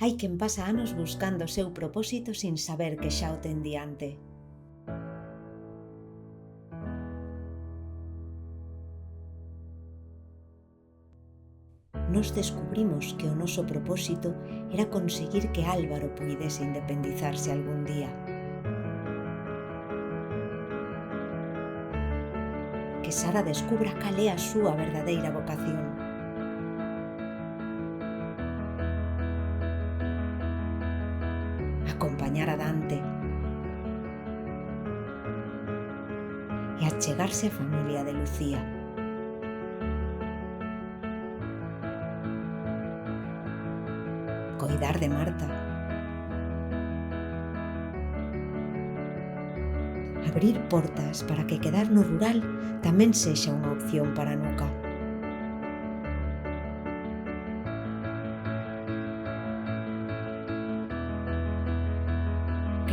Hai quen pasa anos buscando o seu propósito sin saber que xa o ten diante. Nos descubrimos que o noso propósito era conseguir que Álvaro puidese independizarse algún día. Que Sara descubra cal é a súa verdadeira vocación. Acompañar a Dante. E achegarse á familia de Lucía. Coidar de Marta. Abrir portas para que quedar no rural tamén sexa unha opción para Nuca.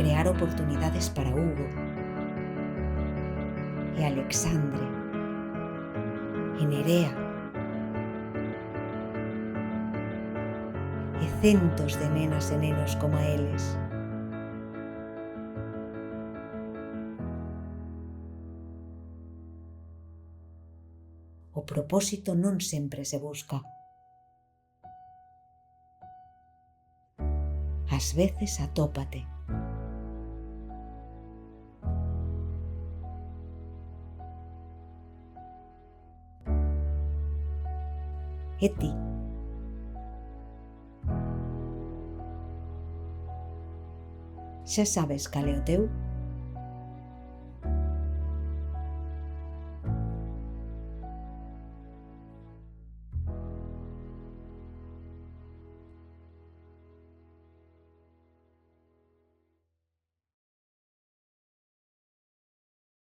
Crear oportunidades para Hugo e Alexandre e Nerea e centos de nenas e nenos como eles. O propósito non sempre se busca. Ás veces atópate. E ti? Xa sabes cal é o teu?